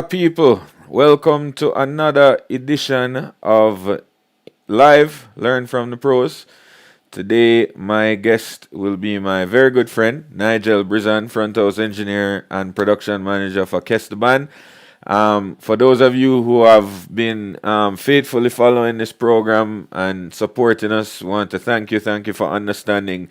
People, welcome to another edition of Live Learn from the Pros. Today, my guest will be my very good friend, Nigel Brizan, front house engineer and production manager for Kes the Band. For those of you who have been faithfully following this program and supporting us, want to thank you for understanding.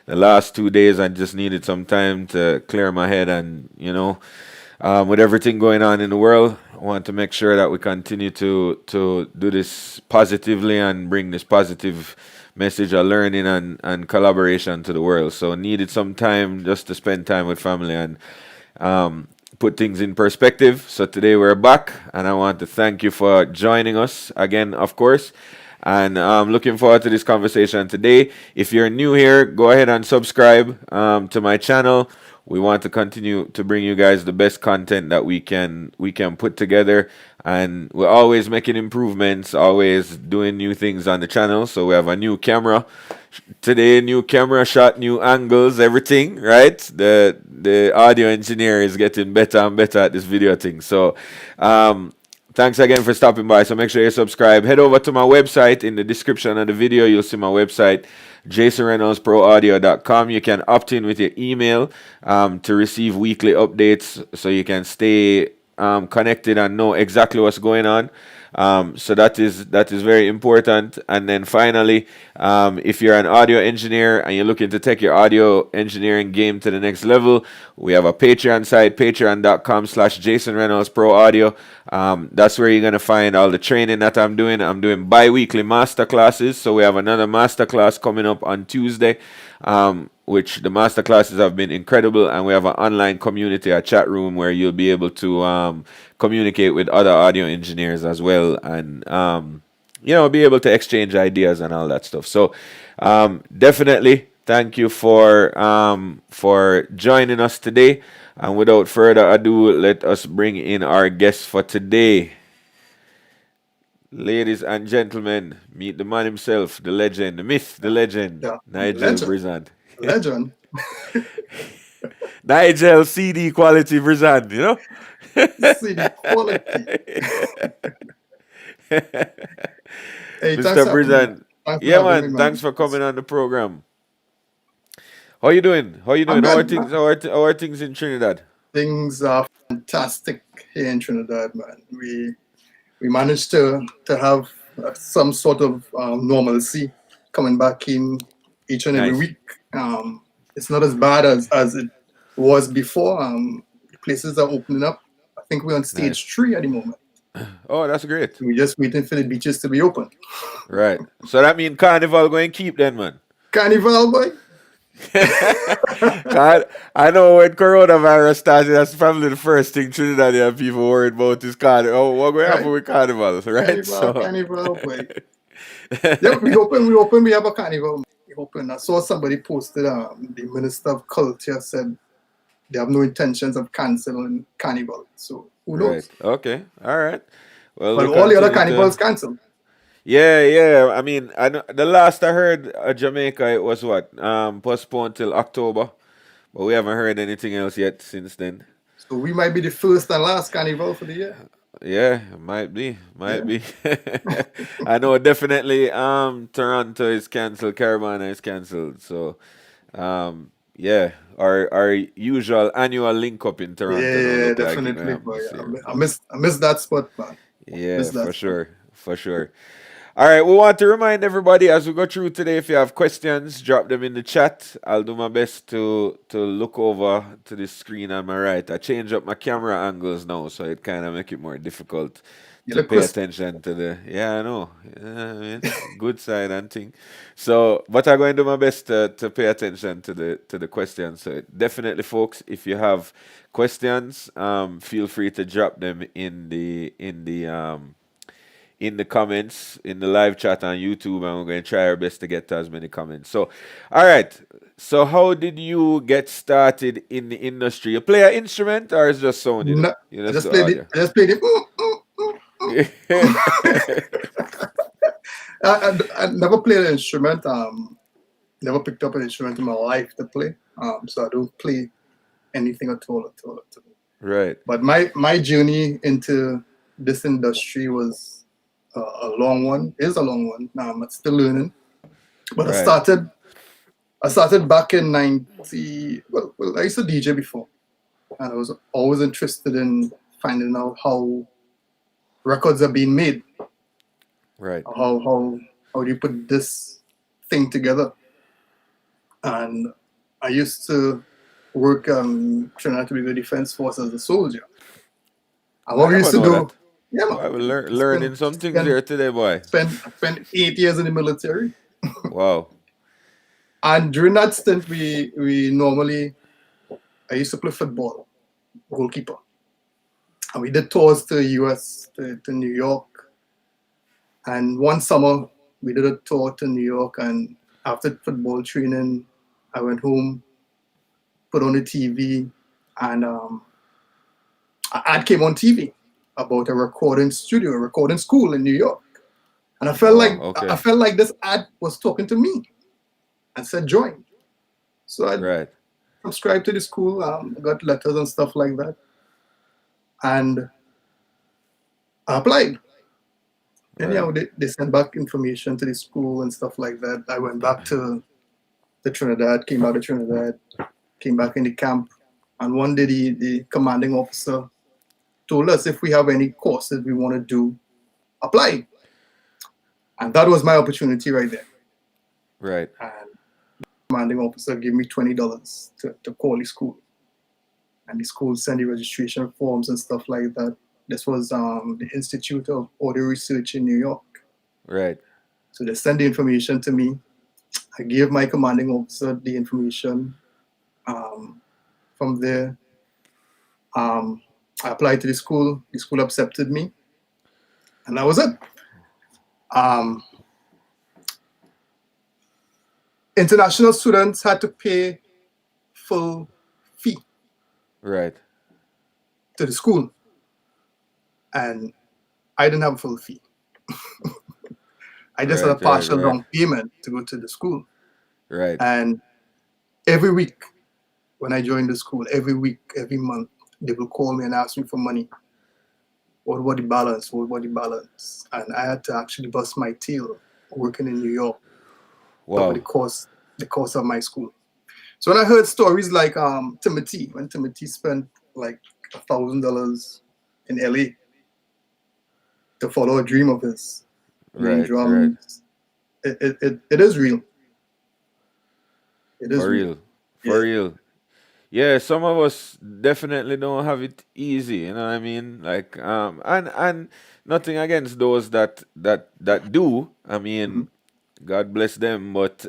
The last 2 days, I just needed some time to clear my head, and with everything going on in the world, I want to make sure that we continue to do this positively and bring this positive message of learning and collaboration to the world. So needed some time just to spend time with family and put things in perspective. So today we're back, and I want to thank you for joining us again, of course. And I'm looking forward to this conversation today. If you're new here, go ahead and subscribe to my channel. We want to continue to bring you guys the best content that we can put together, and we're always making improvements, always doing new things on the channel. So we have a new camera today, new camera shot, new angles, everything, right? The audio engineer is getting better and better at this video thing. So thanks again for stopping by. So make sure you subscribe. Head over to my website. In the description of the video, you'll see my website, jasonreynoldsproaudio.com. You can opt in with your email to receive weekly updates, so you can stay connected and know exactly what's going on. So that is very important. And then finally, if you're an audio engineer and you're looking to take your audio engineering game to the next level, we have a Patreon site, patreon.com/Jason Reynolds Pro Audio. That's where you're gonna find all the training that I'm doing. I'm doing bi-weekly master classes. So we have another master class coming up on Tuesday. Which the master classes have been incredible, and we have an online community, a chat room where you'll be able to communicate with other audio engineers as well, and be able to exchange ideas and all that stuff. So definitely thank you for joining us today. And without further ado, let us bring in our guest for today. Ladies and gentlemen, meet the man himself, the legend, the myth, the legend, Yeah, Nigel legend, Brizan. legend. Nigel CD quality Brizan, you know? See the quality. Hey, thanks Mr. for having me, man. Brizan. Thanks for Yeah, having me, man. Thanks man. for coming on the program. How you doing? How you I'm doing? How are good, things? man. How are things in Trinidad? Things are fantastic here in Trinidad, man. We managed to have some sort of normalcy coming back in each and every Nice. week. It's not as bad as it was before. Places are opening up. I think we're on Nice. stage 3 at the moment. Oh, that's great. We're just waiting for the beaches to be open. Right. So that means Carnival going to keep then, man. Carnival, boy. God, I know when coronavirus started, that's probably the first thing Trinidadian people worried about is carnival. Oh, what going to happen Right? with carnivals, right? Carnival, So, carnival, boy. Yeah, we open, we have a carnival. We open. I saw somebody posted, the Minister of Culture said they have no intentions of canceling carnival. So who right. knows? Okay. All right. Well, But we all the other continue to. carnivals canceled. Yeah, yeah. I mean, I know the last I heard Jamaica, it was what postponed till October, but we haven't heard anything else yet since then. So we might be the first and last carnival for the year. Yeah, might be, might Yeah. be. I know definitely. Toronto is cancelled, Carolina is cancelled. So, yeah, our usual annual link up in Toronto don't Yeah, look like it gonna definitely, happen boy. this I year. mi- I miss I miss that spot, man. Yeah, Miss that for spot. sure, for sure. All right, we want to remind everybody as we go through today, if you have questions, drop them in the chat. I'll do my best to look over to the screen on my right. I change up my camera angles now, so it kind of make it more difficult You to look pay crisp. attention to the. Yeah, I know. Yeah, I mean, good side and thing. So, but I'm going to do my best to pay attention to the questions. So definitely, folks, if you have questions, feel free to drop them in the comments in the live chat on YouTube, and we're going to try our best to get to as many comments. So, all right. So, how did you get started in the industry? You play an instrument, or is just sound you do? No, You I just just do played it. audio. I just played it. I never played an instrument. Never picked up an instrument in my life to play. So I don't play anything at all, at all, at all. Right. But my journey into this industry was a long one. Is a long one. I'm still learning. But Right. I started back in 90. Well, I used to DJ before, and I was always interested in finding out how records are being made. Right. How do you put this thing together? And I used to work Trinidad and Tobago Defense Force as a soldier. And I what we never used to know do, that. yeah, Boy, man, we spend learning some things spend here today, boy. spend 8 years in the military. Wow. And during that stint, we normally I used to play football, goalkeeper, and we did tours to US, to New York. And one summer, we did a tour to New York, and after football training, I went home, put on the TV, and an ad came on TV about a recording studio, a recording school in New York. And Wow. I Okay. felt like this ad was talking to me and said join. So I Right. subscribed to the school, got letters and stuff like that, and I applied. And Right. they sent back information to the school and stuff like that. I went back to the Trinidad, came out of Trinidad, came back in the camp, and one day the commanding officer told us if we have any courses we want to do, apply. And that was my opportunity right there. Right. And the commanding officer gave me $20 to call the school. And the school sent the registration forms and stuff like that. This was the Institute of Audio Research in New York. Right. So they sent the information to me. I gave my commanding officer the information. Um, from there, I applied to the school. The school accepted me, and that was it. Um, International students had to pay full fee Right. to the school, and I didn't have a full fee. I just had a Right. Right. partial Right. down payment to go to the school. Right. And every week when I joined the school, every week, every month, they will call me and ask me for money. What about the balance? What about the balance? And I had to actually bust my tail working in New York to cover Wow. the cost of my school. So when I heard stories like Timothy, when Timothy spent like $1,000 in LA to follow a dream of his, playing Right. Right. drums, it is real. It is For real. real. Yeah. For real. Yeah, some of us definitely don't have it easy, you know what I mean? Like and nothing against those that do. I Mm-hmm. mean, God bless them, but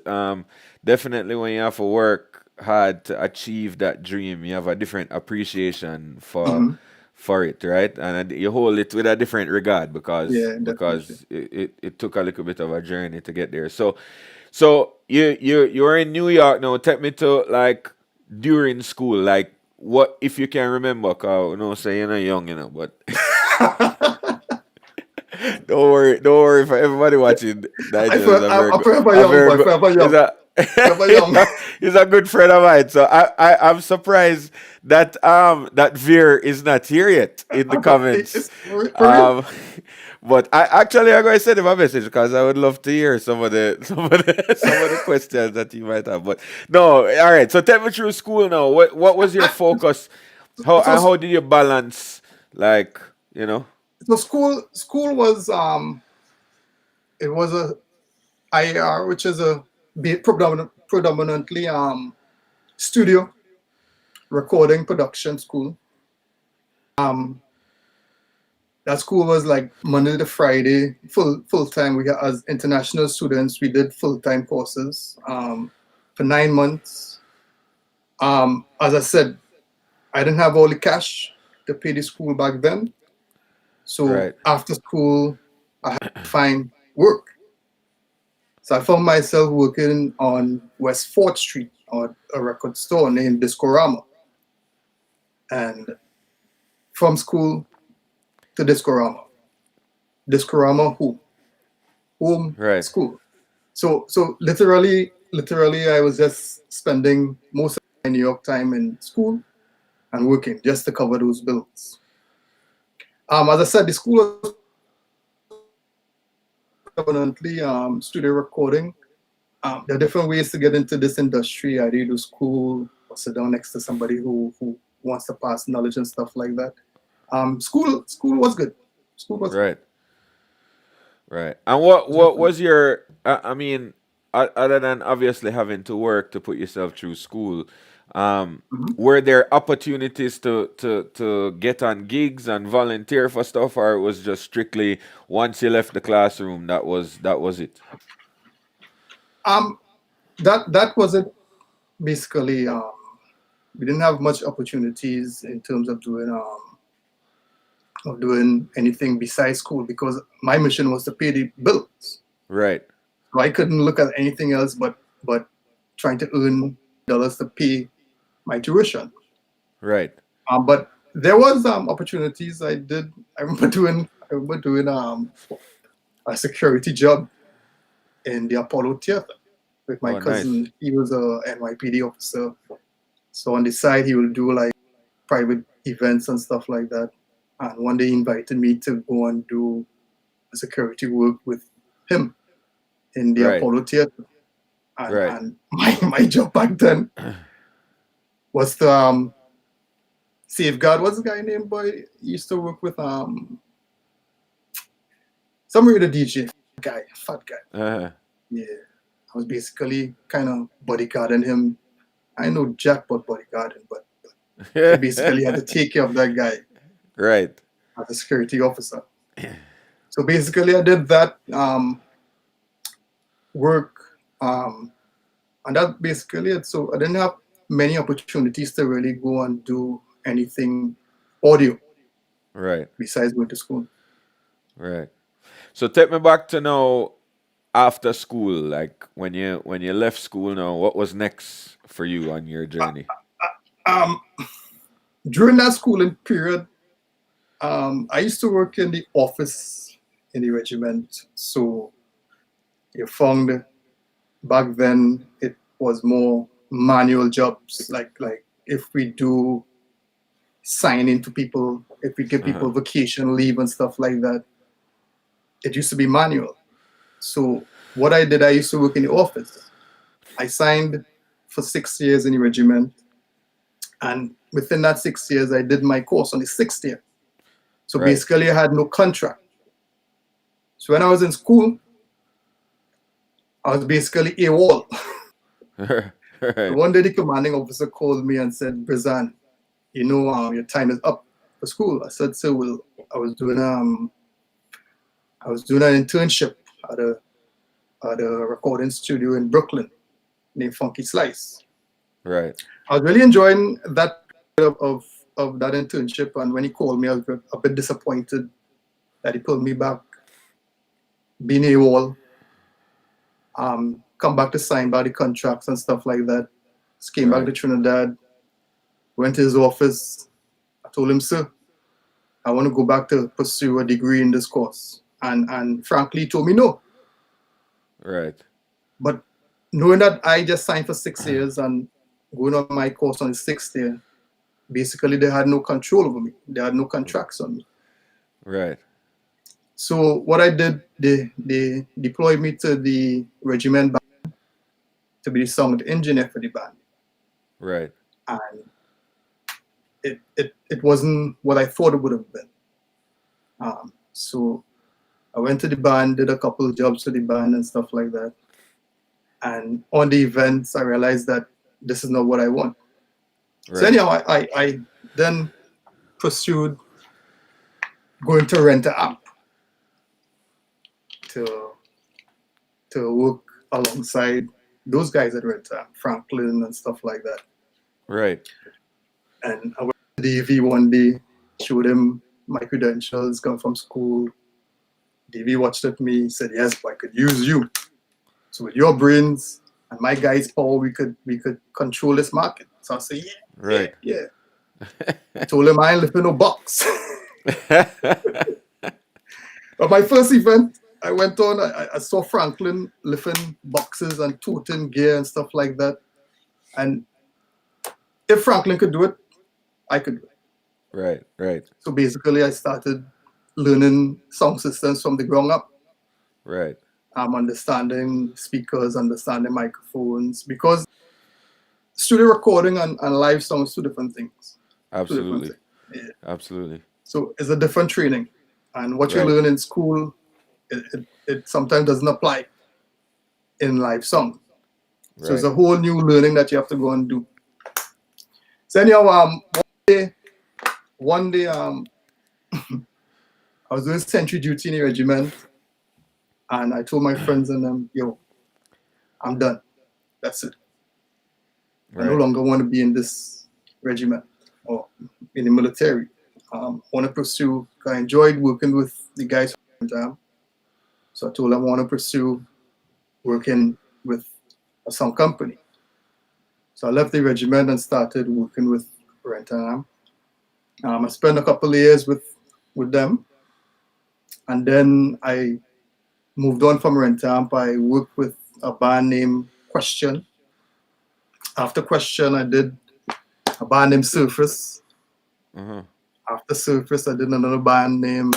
definitely when you have to work hard to achieve that dream, you have a different appreciation Mm-hmm. for it, right? And you hold it with a different regard Yeah, definitely. because it took a little bit of a journey to get there. So you're in New York now. Take me to like during school, like what if you can remember? Cause you know, say you're not young, you know, but don't worry for everybody watching. Nigel is a very I'm good, forever a young, very boy, good. forever Is young, a forever young. he's a good friend of mine. So I'm surprised that that Veer is not here yet in the comments. It's for real. Um, but I'm going to send him a message because I would love to hear some of the some of the questions that you might have. But no, all right. So take me through school now. What was your I, focus? so How did you balance like you know? so school was it was a IAR, which is a predominantly studio recording production school. Um, that school was like Monday to Friday, full time. We as international students, we did full time courses for 9 months. As I said, I didn't have all the cash to pay the school back then, so Right, after school, I had to find work. So I found myself working on West 4th Street on a record store named Discorama. And from school to Discorama. Discorama home. Home right, school. So literally I was just spending most of my New York time in school and working just to cover those bills. As I said, the school was predominantly studio recording. There are different ways to get into this industry. Either you do school or sit down next to somebody who wants to pass knowledge and stuff like that. School was good. School was good. Right. Right. And what was your? I mean, other than obviously having to work to put yourself through school, Mhm. were there opportunities to get on gigs and volunteer for stuff, or it was just strictly once you left the classroom that was it? Um, that was it basically. We didn't have much opportunities in terms of doing anything besides school because my mission was to pay the bills. Right. So I couldn't look at anything else but trying to earn dollars to pay my tuition. Right. But there was opportunities I did. I remember doing a security job in the Apollo Theater with my Oh, nice. cousin. He was a NYPD officer. So on the side, he will do like private events and stuff like that. And one day he invited me to go and do security work with him in the Right. Apollo Theater. Right. And my job back then was to safeguard. What's the guy named boy? He used to work with some radio DJ guy, fat guy. Uh-huh. Yeah. I was basically kind of bodyguarding him. I know Jack but bodyguarding, but I basically had to take care of that guy Right. as a security officer. So basically, I did that work, and that basically it. So I didn't have many opportunities to really go and do anything audio Right. besides going to school. Right. So take me back to now after school, like when you left school now, what was next for you on your journey? Um, During that schooling period, I used to work in the office in the regiment. So you found back then it was more manual jobs, like if we do sign into people, if we give Uh-huh. people vacation leave and stuff like that, it used to be manual. So what I did, I used to work in the office. I signed for 6 years in the regiment, and within that 6 years, I did my course on the sixth year. So Right. basically, I had no contract. So when I was in school, I was basically AWOL. So Right. one day, the commanding officer called me and said, "Brizan, your time is up for school." I said, "So, well, I was doing an internship at a recording studio in Brooklyn named Funky Slice. Right. I was really enjoying that period of that internship, and when he called me, I was a bit disappointed that he pulled me back, being AWOL, come back to sign by the contracts and stuff like that. Just came back Right. to Trinidad, went to his office. I told him, "Sir, I want to go back to pursue a degree in this course." And frankly, he told me no. Right. But knowing that I just signed for 6 years and going on my course on the sixth year, basically they had no control over me. They had no contracts on me. Right. So what I did, they deployed me to the regiment band to be the sound engineer for the band. Right. And it wasn't what I thought it would have been. So I went to the band, did a couple of jobs for the band and stuff like that. And on the events, I realized that this is not what I want. So Right. anyhow, I then pursued going to rent an app to to work alongside those guys at Rent App, Franklin and stuff like that. Right. And I went to DV one day, showed him my credentials, come from school. DV watched at me, said, "Yes, but I could use you. So with your brains and my guys' power, we could control this market." So I said, "Yeah, yeah, Right. yeah." I told him I ain't lifting no box. But my first event, I went on, I saw Franklin lifting boxes and toting gear and stuff like that. And if Franklin could do it, I could do it. Right. Right. So basically, I started learning sound systems from the ground up. Right. Understanding speakers, understanding microphones, because studio recording and live sound is two different things. Two different Absolutely. things. Yeah. Absolutely. So it's a different training, and what you Right. learn in school, it sometimes doesn't apply in live sound. So it's Right. a whole new learning that you have to go and do. So anyhow, one day, I was doing sentry duty in the regiment, and I told my friends and them, "Yo, I'm done. That's it. I no Right. longer want to be in this regiment or in the military. I want to pursue. I enjoyed working with the guys from time, so I told them I want to pursue working with a sound company. So I left the regiment and started working with Rentam. I spent a couple of years with them, and then I moved on from Rentamp. I worked with a band named Question. After Question, I did a band named Surface. Uh-huh. After Surface, I did another band named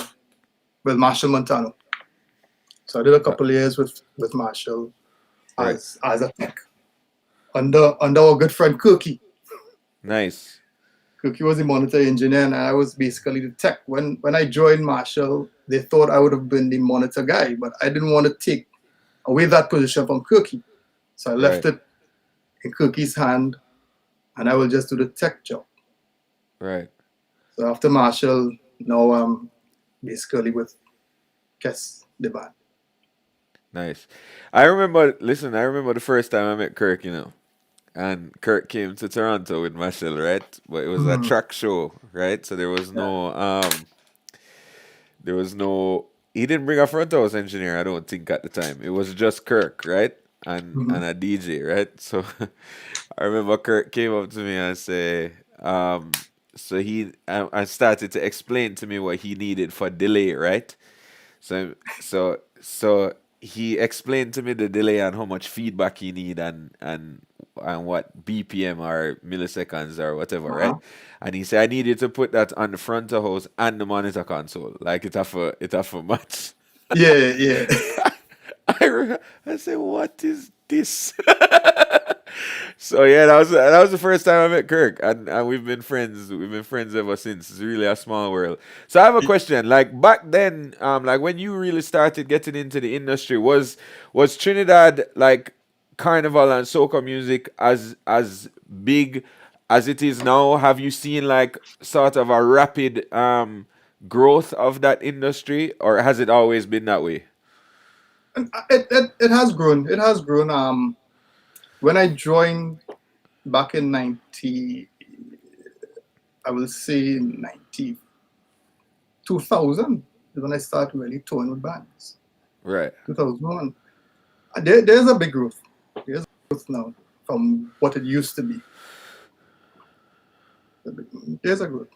Marshall Montano. So I did a Uh, couple of years with Marshall right. as a tech under our good friend Cookie. Nice. Cookie was the monitor engineer, and I was basically the tech. When I joined Marshall, they thought I would have been the monitor guy, but I didn't want to take away that position from Cookie. So I left Right. it in Cookie's hand, and I will just do the tech job. Right. So after Marshall, now I'm basically with Kes the band. Nice. I remember the first time I met Kirk, and Kirk came to Toronto with Marshall, right? But it was a Mm, track show, right? So yeah. there was no he didn't bring a front house engineer, I don't think at the time. It was just Kirk, right? And Mhm. a DJ, right? So I remember Kirk came up to me and say, so I started to explain to me what he needed for delay, right? So he explained to me the delay and how much feedback he need and what BPM or milliseconds or whatever, right? Uh-huh. And he said I needed to put that on the front of house and the monitor console, like it have a match. Yeah, yeah. I said, what is this? So yeah, that was the first time I met Kirk, and we've been friends. We've been friends ever since. It's really a small world. So I have a question. Like back then, like when you really started getting into the industry, was Trinidad like carnival and soca music as big as it is now? Have you seen like sort of a rapid growth of that industry, or has it always been that way? And it has grown. It has grown. When I joined back in 90, I will say 90 2000 is when I started really touring with bands. Right. 2001. There's a big growth. There's a growth now from what it used to be. There's a growth.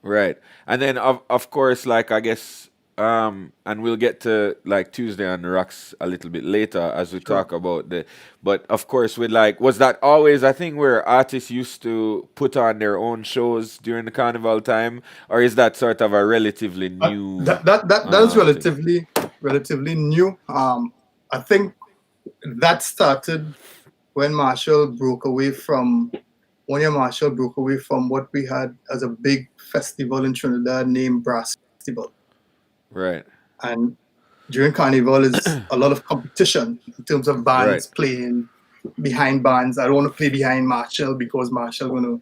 Right. And then of course, like I guess and we'll get to like Tuesday on the Rocks a little bit later as we Sure. talk about the but of course with like was that always a thing where artists used to put on their own shows during the carnival time, or is that sort of a relatively new That is thing? relatively new. I think that started when Marshall broke away from one year Marshall broke away from what we had as a big festival in Trinidad named Brass Festival. Right. And during Carnival is a lot of competition in terms of Right. bands playing behind bands. I don't want to play behind Marshall because Marshall gonna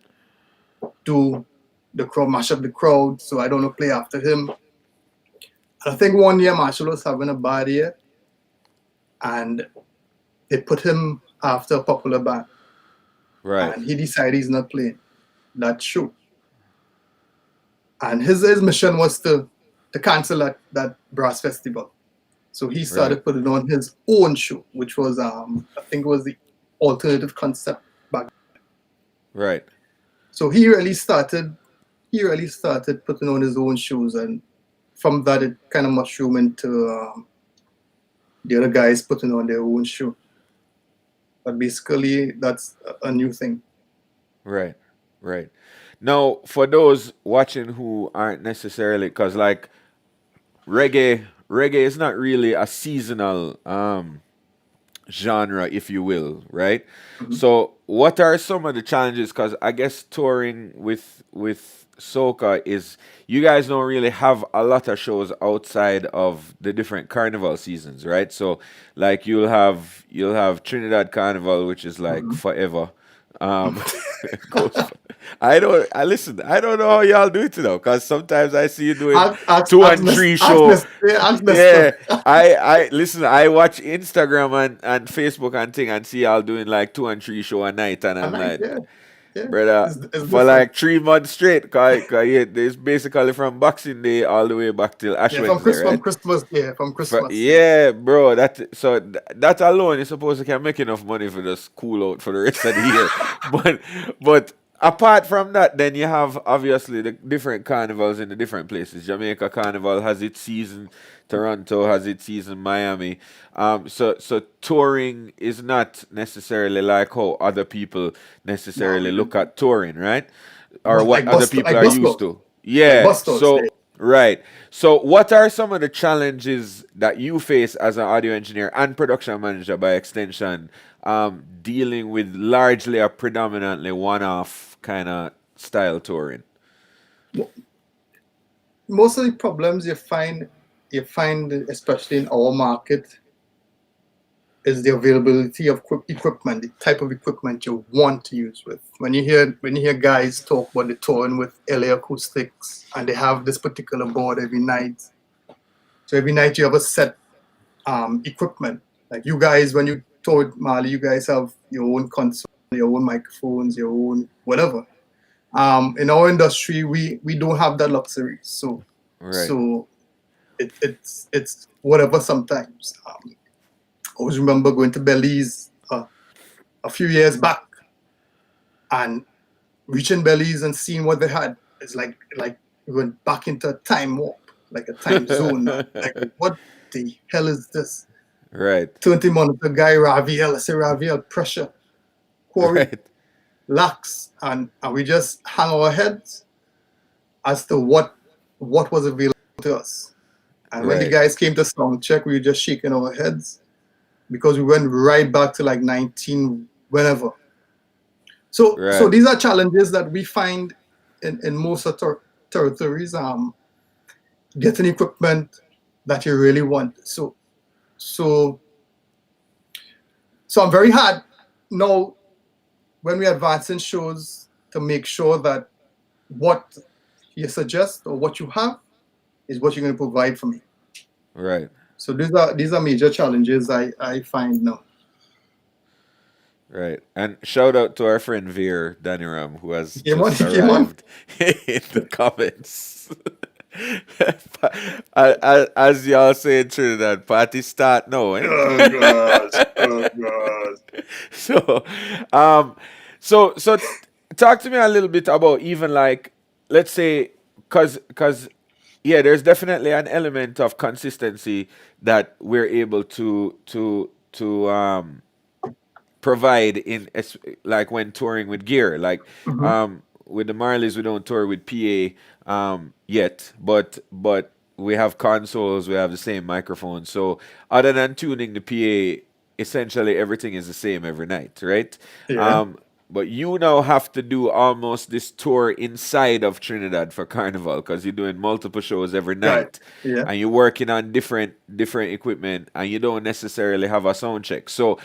do the crowd, mash up the crowd, so I don't want to play after him. And I think one year Marshall was having a bad year and they put him after a popular band Right. and he decided he's not playing that show. And his mission was to cancel that brass festival. So he Right. started putting on his own show, which was I think it was the alternative concept back. Right. So he really started putting on his own shows, and from that it kind of mushroomed into the other guys putting on their own show. But basically that's a new thing. Right. Right. Now, for those watching who aren't necessarily, because like reggae is not really a seasonal genre, if you will, right? Mhm. So, what are some of the challenges? Because I guess touring with soca is you guys don't really have a lot of shows outside of the different carnival seasons, right? So, like you'll have Trinidad Carnival, which is like Mhm. forever. Um, goes. I listen. I don't know how y'all do it now, because sometimes I see you doing two and three show. Ask Yeah, Nestor. I listen. I watch Instagram and Facebook and thing and see y'all doing like two and three show a night, and And I'm like, yeah, yeah, brother, it's for different. like 3 months straight, cause yeah, it's basically from Boxing Day all the way back till Ash Yeah, Wednesday, From right? Christmas, yeah, from Christmas, yeah. Yeah, bro. That alone is supposed to can make enough money for just cool out for the rest of the year. But apart from that, then you have obviously the different carnivals in the different places. Jamaica Carnival has its season. Toronto has its season. Miami. So touring is not necessarily like how other people No, necessarily look at touring, right? Or but what other people like are used Busto, to. like Yeah. Bustos, yeah. Right. So, what are some of the challenges that you face as an audio engineer and production manager by extension, dealing with largely a predominantly one-off kind of style touring? Mo- Most of the problems you find, especially in our market, is the availability of equipment, the type of equipment you want to use with. When you hear guys talk about the touring with LA acoustics and they have this particular board every night. So every night you have a set equipment. Like you guys, when you tour with Mali, you guys have your own console, your own microphones, your own whatever. In our industry, we don't have that luxury. Right. So it's whatever sometimes. I always remember going to Belize a few years back and reaching Belize and seeing what they had. It's like we went back into a time warp, like a time zone. Like what the hell is this? Right. 20 monitor guy Raviel, I say Raviel, pressure, quarry, Right. lax, and we just hang our heads as to what was available to us. And when the Right. guys came to sound check, we were just shaking our heads because we went right back to like 19 whenever. So Right. these are challenges that we find in most of territories. Getting equipment that you really want. So so I'm very hard now when we advance in shows to make sure that what you suggest or what you have is what you're going to provide for me. Right. So these are major challenges I find now. Right. And shout out to our friend Veer Daniram, who has He came on. just He came on. arrived in the comments. As y'all say in Trinidad, party start now, eh? Oh gosh. Oh gosh. So, um, so talk to me a little bit about even like, let's say, cause yeah, there's definitely an element of consistency that we're able to provide like when touring with gear. Like Mm-hmm. with the Marleys, we don't tour with PA yet, but we have consoles, we have the same microphone. So other than tuning the PA, essentially everything is the same every night, right? Yeah. Um, but you now have to do almost this tour inside of Trinidad for Carnival because you're doing multiple shows every Right. night, Yeah. and you're working on different equipment, and you don't necessarily have a sound check. So,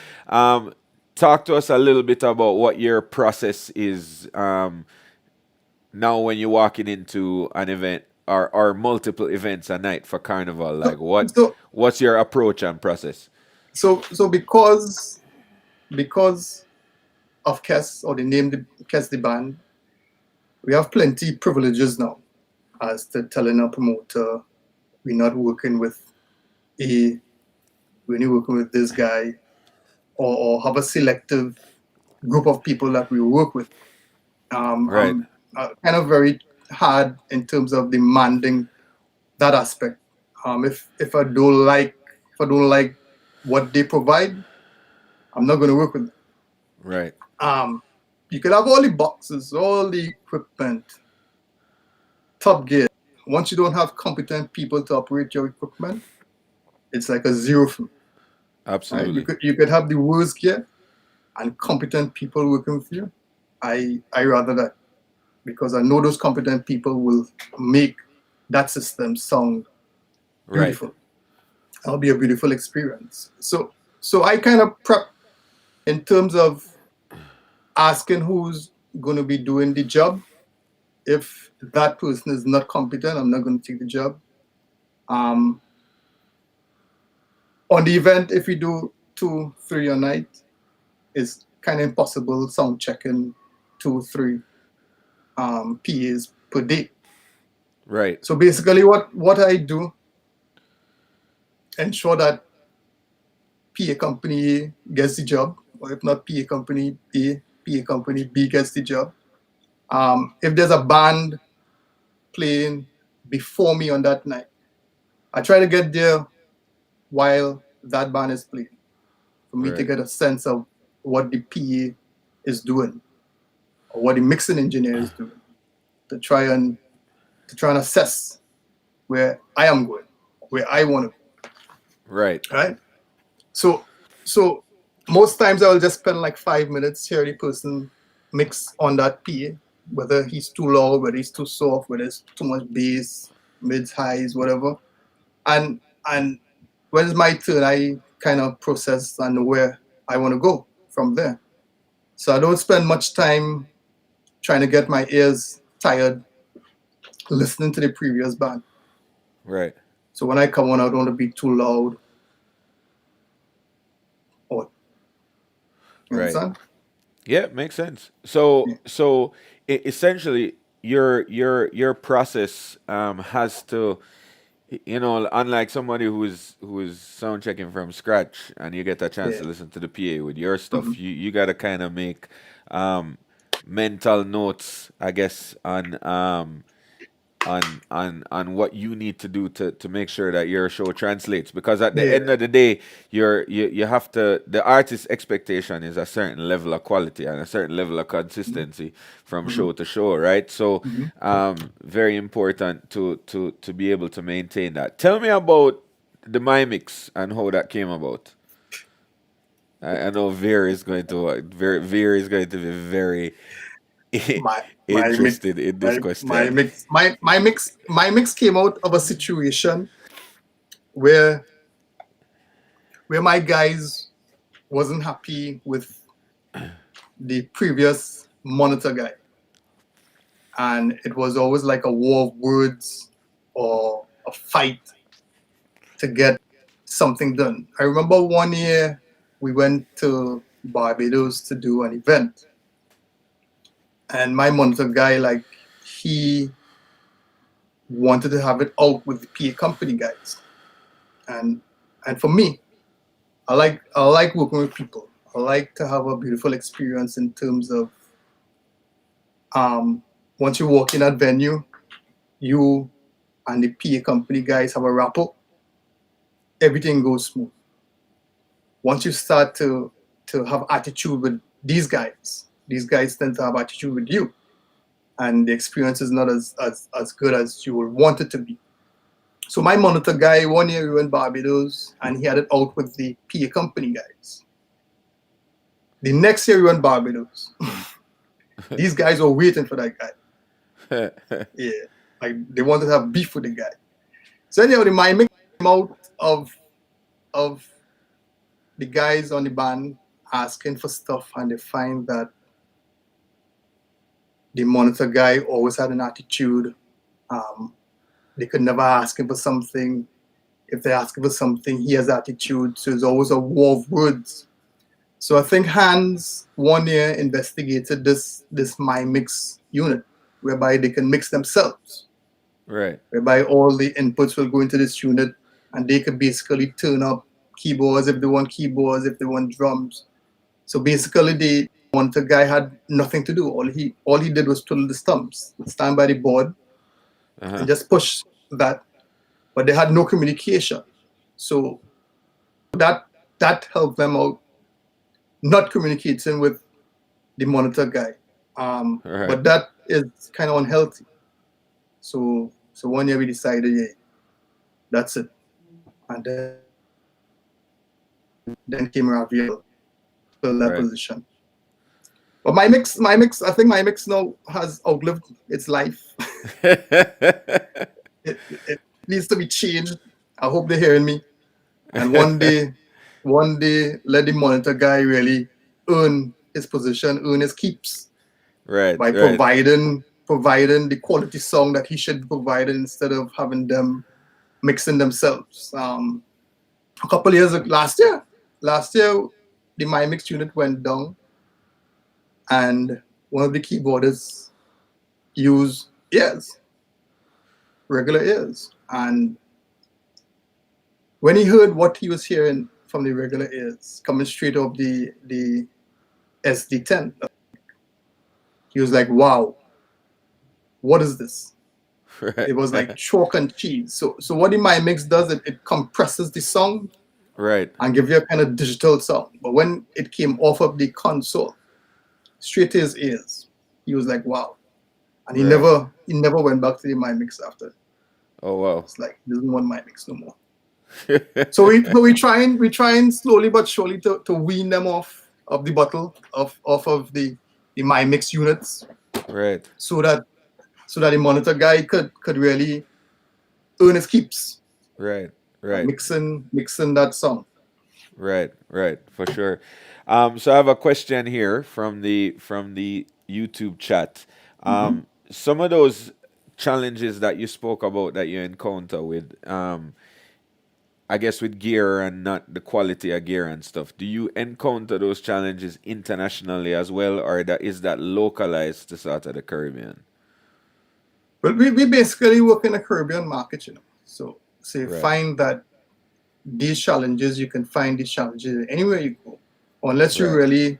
talk to us a little bit about what your process is now when you're walking into an event or multiple events a night for Carnival. So Like, so what's your approach and process? so because of Kes or the name the Kes the band, we have plenty privileges now as to telling a promoter we're not working with a we're only working with this guy or have a selective group of people that we work with. Right, I'm kind of very hard in terms of demanding that aspect. If I don't like what they provide, I'm not going to work with them. right, Um, you could have all the boxes, all the equipment, top gear. Once you don't have competent people to operate your equipment, it's like a zero for me, right? Absolutely. You could have the worst gear and competent people working with you. I rather that, because I know those competent people will make that system sound Right. beautiful. It'll be a beautiful experience. So I kind of prep in terms of asking who's going to be doing the job. If that person is not competent, I'm not going to take the job. Um, on the event, if we do 2, 3 a night, it's kind of impossible sound checking 2, 3 PAs per day. Right. So basically, what I do, ensure that PA company A gets the job, or if not PA company A, PA company B gets the job. If there's a band playing before me on that night, I try to get there while that band is playing, for me to Right. get a sense of what the PA is doing or what the mixing engineer is doing, to try and assess where I am going, where I want to Right. go, right? So most times I will just spend like 5 minutes hear the person mix on that PA, whether he's too loud, whether he's too soft, whether it's too much bass, mids, highs, whatever. And when it's my turn, I kind of process and know where I want to go from there. So I don't spend much time trying to get my ears tired listening to the previous band. Right. So when I come on, I don't want to be too loud. Or you Right. understand? Yeah, makes sense. So Yeah. essentially your process has to, unlike somebody who's sound checking from scratch and you get a chance Yeah. to listen to the PA with your Mm-hmm. stuff, you got to kind of make um mental notes, I guess, on what you need to do to make sure that your show translates, because at the Yeah. end of the day you have to, the artist's expectation is a certain level of quality and a certain level of consistency from Mm-hmm. show to show, right? So Mm-hmm. very important to be able to maintain that. Tell me about the my mix and how that came about. I know Veer is going to be very my my mix interested in this my question. mix my mix came out of a situation where my guys wasn't happy with the previous monitor guy, and it was always like a war of words or a fight to get something done. I remember one year we went to Barbados to do an event, and my monitor guy, like, he wanted to have it out with the PA company guys. And for me, I like working with people. I like to have a beautiful experience in terms of, once you walk in that venue, you and the PA company guys have a rapport, everything goes smooth. Once you start to have attitude with these guys tend to have attitude with you, and the experience is not as good as you would want it to be. So my monitor guy, one year we went Barbados and he had it out with the PA company guys. The next year we went Barbados. These guys were waiting for that guy. Yeah. Like they wanted to have beef with the guy. So anyhow, the miming came out of the guys on the band asking for stuff, and they find that the monitor guy always had an attitude. They could never ask him for something. If they ask him for something, he has attitude. So it's always a war of words. So I think Hans one year investigated this My Mix unit, whereby they can mix themselves, Right. whereby all the inputs will go into this unit, and they could basically turn up keyboards if they want keyboards, if they want drums. So basically, the monitor guy had nothing to do. All he did was twiddle the stumps, stand by the board, and Uh-huh. just push that. But they had no communication. So that helped them out, not communicating with the monitor guy. Right. But that is kind of unhealthy. So one year we decided, yeah, that's it. And then came Raviel, fill that Right. position. But my mix, I think my mix now has outlived its life. It needs to be changed. I hope they're hearing me. And one day, let the monitor guy really earn his position, earn his keeps Right. by Right. providing the quality song that he should provide instead of having them mixing themselves. A couple years last year, the My Mix unit went down, and one of the keyboardists used ears, regular ears, and when he heard what he was hearing from the regular ears coming straight off the SD10, he was like, "Wow, what is this?" Right. It was like chalk and cheese. So what the My Mix does, it compresses the sound Right. and give you a kind of digital sound. But when it came off of the console, straight to his ears, he was like, "Wow." And he Right. never went back to the My Mix after. Oh wow. It's like he doesn't want My Mix no more. So we trying slowly but surely to wean them off of the bottle off of the My Mix units Right. so that the monitor guy could really earn his keeps Right. by Right. mixing that song. Right. Right. For sure. So I have a question here from the YouTube chat. Mm-hmm. Some of those challenges that you spoke about that you encounter with I guess with gear and not the quality of gear and stuff, do you encounter those challenges internationally as well, or that is that localized to sort of the Caribbean? But we basically work in the Caribbean market, So you Right. find that you can find these challenges anywhere you go, unless you Right. really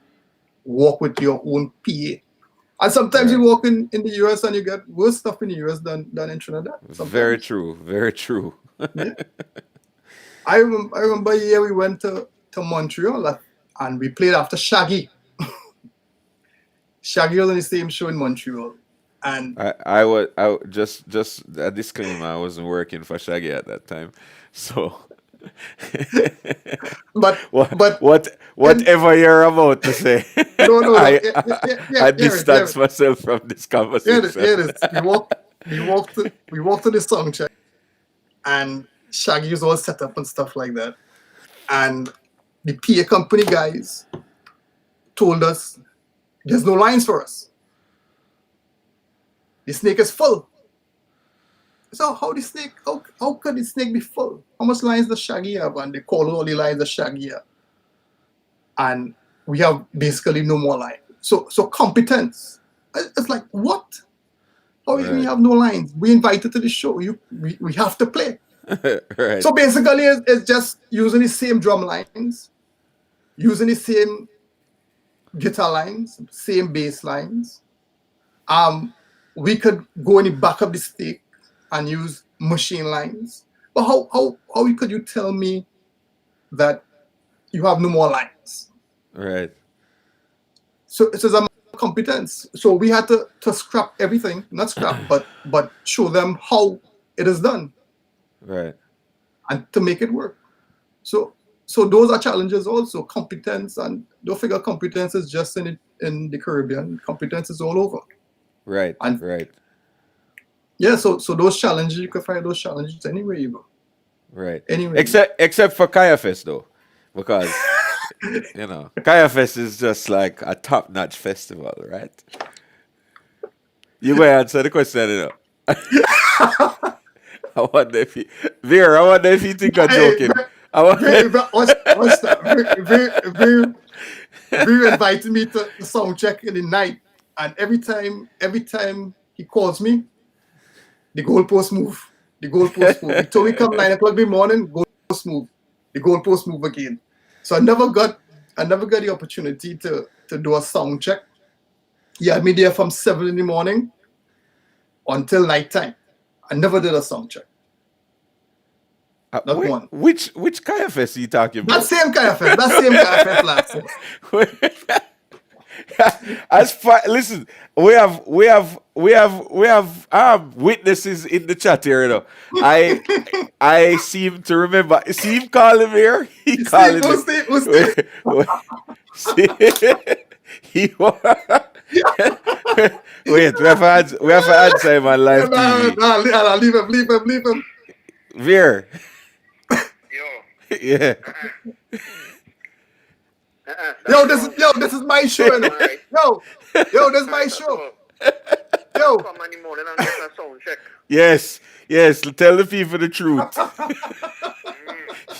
walk with your own PA. And sometimes you Right. walk in the US and you get worse stuff in the US than in Trinidad. Very Sometimes. true. Very true. Yeah. I remember a year we went to Montreal and we played after Shaggy. Shaggy was on the same show in Montreal. And just a disclaimer, I wasn't working for Shaggy at that time. So but but and whatever you're about to say, no. I, Yeah, yeah, I yeah, yeah, I hear it, hear distance it. myself from this conversation. Hear this. We walked to the song check and Shaggy was all set up and stuff like that. And the PA company guys told us there's no lines for us. The snake is full. So how could the snake be full? How much lines does Shaggy have? And they call all the lines that Shaggy have. And we have basically no more lines. So competence. It's like, what? How we Right. have no lines? We invited to the show. We have to play. Right. So basically it's just using the same drum lines, using the same guitar lines, same bass lines. We could go in the back of the stick and use machine lines. But how could you tell me that you have no more lines? Right. So it's a competence. So we had to scrap everything, not scrap, but show them how it is done Right. and to make it work. So those are challenges also. Competence, and don't figure competence is just in the Caribbean. Competence is all over. Right. And Right. yeah, so those challenges, you can find those challenges anywhere you go. Right. Anywhere you go. Except for Kaya Fest though, because Kaya Fest is just like a top notch festival, right? You go answer the question, I wonder if you, Veer, I wonder if you think I'm Hey, joking. I wonder. what's that? Very invited me to the sound check in the night, and every time he calls me, the goalpost move. The goalpost move. He told me come 9 o'clock in the morning, goalpost move. The goalpost move again. So I never got the opportunity to do a sound check. He had me there from 7 in the morning until nighttime. I never did a sound check. Not one. Which Kaya Fest are you talking That about? same kind of fest. That same kind of fest last year. Listen, we have witnesses in the chat here. You know. I seem to remember. See him calling me here. He Steve, calling me. who's Steve? Wait, see, he. Wait, we have to answer him on Yeah, live TV. leave him. Veer. Yo, Yeah. This is my show, you know. alright. This is my show. Yo, Come on in the morning and get a sound check. Yes. Yes. Tell the people the truth. Don't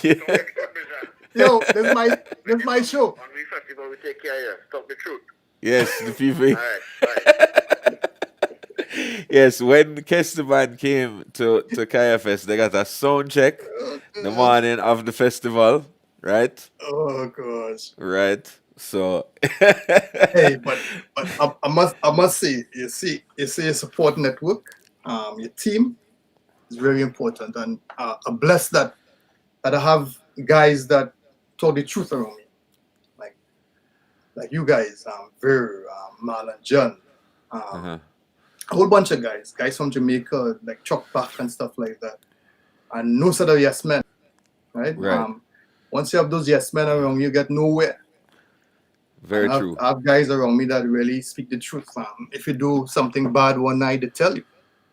Yeah. get cut, Brizan. this is my show. On we festival, we take care of you. Talk the truth. Yes. The people. Alright. Yes. When Kesteban came to Kaya Fest, they got a sound check the morning of the festival. Right. Oh gosh. Right. So. Hey, but I must say, you see your support network, your team is very important, and I'm blessed that I have guys that told the truth around me, like you guys, Ver, Mal and John, Uh-huh. a whole bunch of guys from Jamaica, like Chuck Back and stuff like that, and no sort of yes men, right? Right. Once you have those yes men around you, get nowhere. Very I have, true. I have guys around me that really speak the truth. If you do something bad one night, they tell you.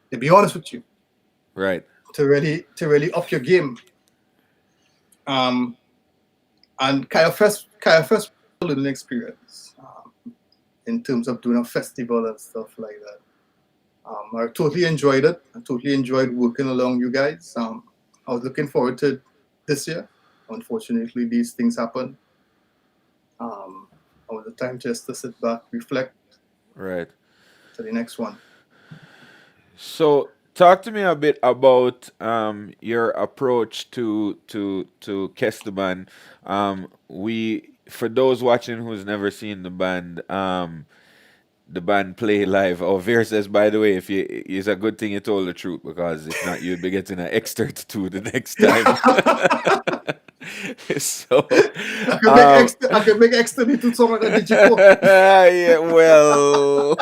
They be honest with you Right. to really up your game. And Kaya Fest was a learning experience in terms of doing a festival and stuff like that. I totally enjoyed it. I totally enjoyed working along you guys. I was looking forward to this year. Unfortunately, these things happen. I want the time just to sit back, reflect Right. to the next one. So talk to me a bit about your approach to Kesteban. We for those watching who's never seen the band play live. Oh, Veer says, by the way, if you it's a good thing you told the truth, because if not, you'd be getting an X32 the next time. So I could make extra little song like a Digipop. yeah, well,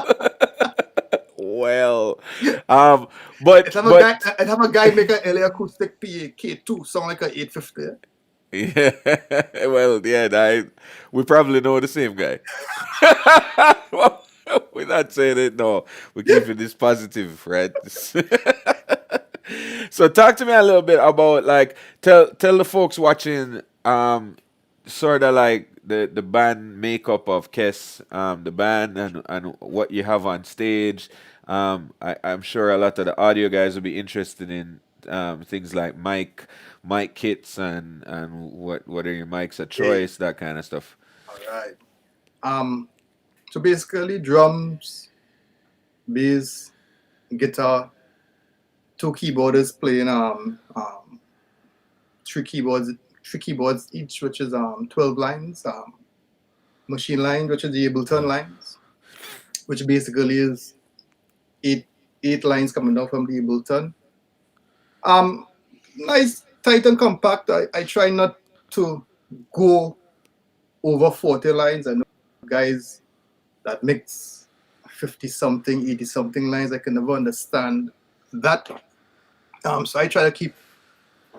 but I'd have a guy make an LA acoustic PA K2 sound like a 850. yeah, well, yeah, we probably know the same guy. Well, we're not saying it. No, we're keeping this positive, right? So, talk to me a little bit about tell the folks watching, sort of like the band makeup of Kess, the band and what you have on stage. I'm sure a lot of the audio guys will be interested in things like mic kits and what are your mics of choice, that kind of stuff. All right. So basically, drums, bass, guitar, two keyboardists playing three keyboards each, which is 12 lines, machine line, which is the Ableton lines, which basically is eight lines coming down from the Ableton. Nice, tight and compact. I try not to go over 40 lines. I know guys that mix 50 something, 80 something lines. I can never understand that. So I try to keep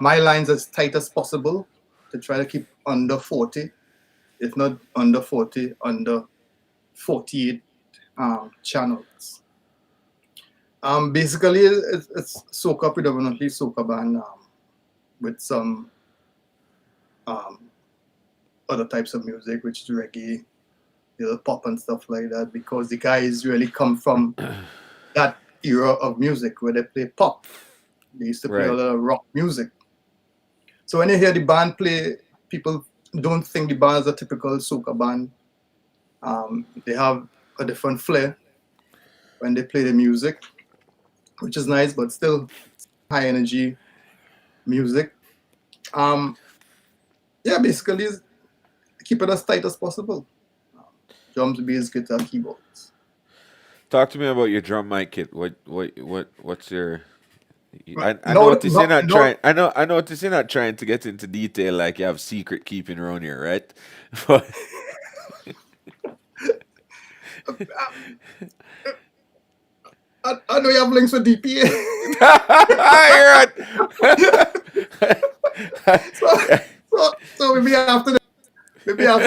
my lines as tight as possible, to try to keep under 40, if not under 40, under 48 channels. Basically, it's soca, predominantly soca band, with some other types of music, which is reggae, pop and stuff like that, because the guys really come from that era of music where they play pop. They used to play a lot of rock music. So when you hear the band play, people don't think the band is a typical soca band. They have a different flair when they play the music, which is nice, but still high energy music. Basically keep it as tight as possible. Drums, bass, guitar, keyboards. Talk to me about your drum mic kit. What's your? I notice you're not trying. I notice you're not trying to get into detail like you have secret keeping around here, right? I know you have links for DPA. so, so maybe after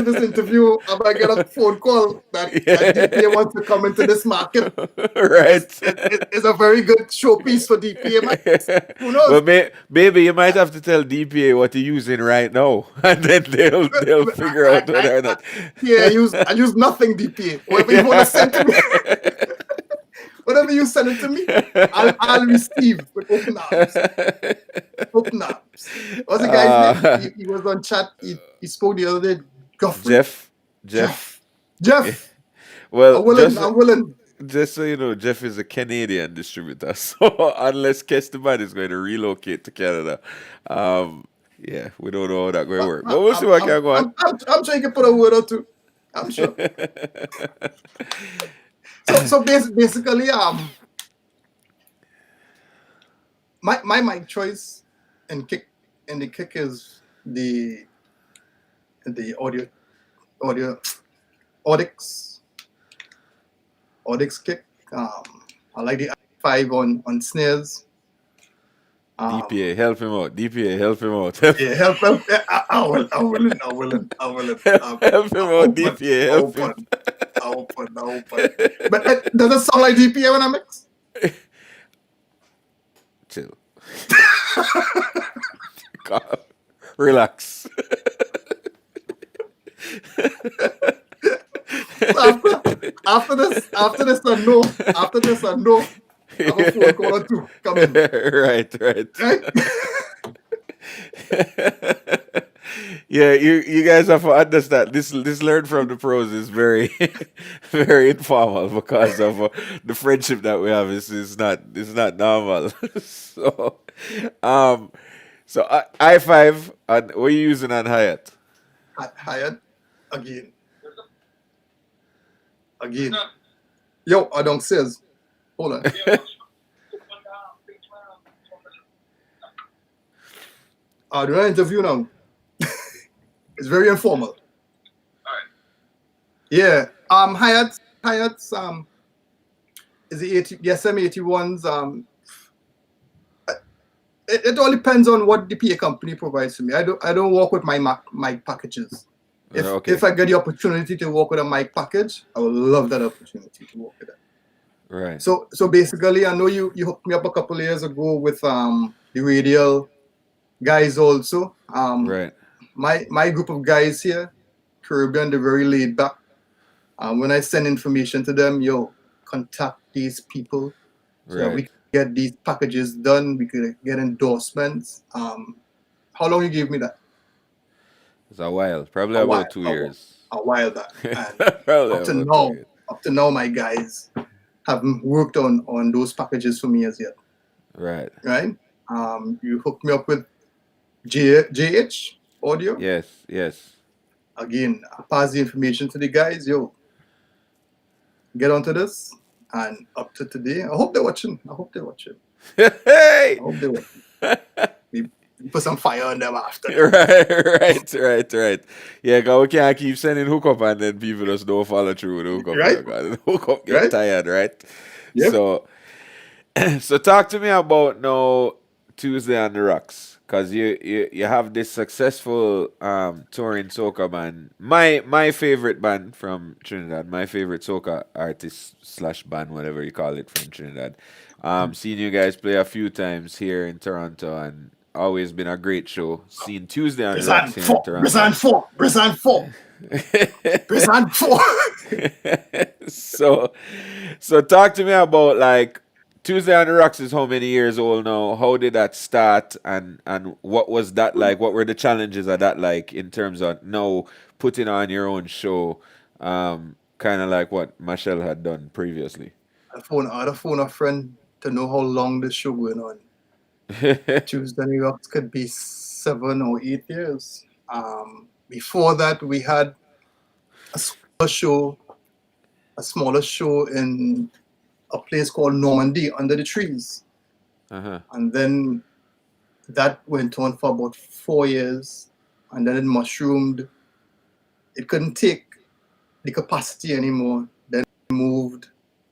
this interview, I might get a phone call that DPA wants to come into this market. Right. It's a very good showpiece for DPA, man. Who knows? Well, maybe you might have to tell DPA what you're using right now, and then they'll figure out whether or not. Yeah, I use nothing DPA. Whatever you want to send to me, whatever you send it to me, I'll receive with open arms. Open arms. What's the guy's name? He was on chat. He spoke the other day. Guthrie. Jeff. Well, I'm Well, willing. just so you know, Jeff is a Canadian distributor. So unless Kesteban is going to relocate to Canada, yeah, we don't know how that's going to work. But we'll see what can go on. I'm sure you can put a word or two. I'm sure. So basically, my mic choice in the kick is the audio Audix kick. I like the i5 on snares. DPA, help him out. DPA, help him out. Yeah, help him. I will. Help him out, DPA. Help him. I open. But does it sound like DPA when I mix? Chill. Relax. After this, I know. I have a phone call or two coming. Right. Right? Yeah, you guys have to understand this learn from the pros is very very informal because of the friendship that we have is not normal. So i5 and what are you using on Hyatt? Hyatt again. Yo, I don't says. Hold on. I'll do an interview now. It's very informal. All right. Yeah. Hyatt's is the SM81s. It all depends on what the PA company provides to me. I don't work with my mic packages. If I get the opportunity to work with a mic package, I would love that opportunity to work with it. Right. So basically, I know you hooked me up a couple of years ago with the radial guys also. Right. My group of guys here, Caribbean, they're very laid back. When I send information to them, contact these people so that we can get these packages done. We could get endorsements. How long you give me that? It's a while, probably about 2 years. A while that. And up to now, my guys haven't worked on those packages for me as yet. Right. Right? You hooked me up with JH audio. Yes. Again, I pass the information to the guys. Get onto this. And up to today, I hope they're watching. Hey! I hope they're watching. We put some fire on them after. Right. Yeah, because we can't keep sending hookup and then people just don't follow through with the hookup. Right? The hookup get tired, right? Yep. So talk to me about now Tuesday on the Rocks. Because you have this successful touring soca band. My favorite band from Trinidad, my favorite soca artist / band, whatever you call it, from Trinidad. Seen you guys play a few times here in Toronto and always been a great show. Seen Tuesday on the Rocks here in Toronto. Brizan 4. So talk to me about like Tuesday on the Rocks is how many years old now? How did that start and what was that like? What were the challenges of that like in terms of now putting on your own show? Kind of like what Michelle had done previously. I had to phone a friend to know how long this show going on. Tuesday on the Rocks could be 7 or 8 years. Before that, we had a smaller show in a place called Normandy under the trees. And then that went on for about 4 years, and then it mushroomed. It couldn't take the capacity anymore. Then moved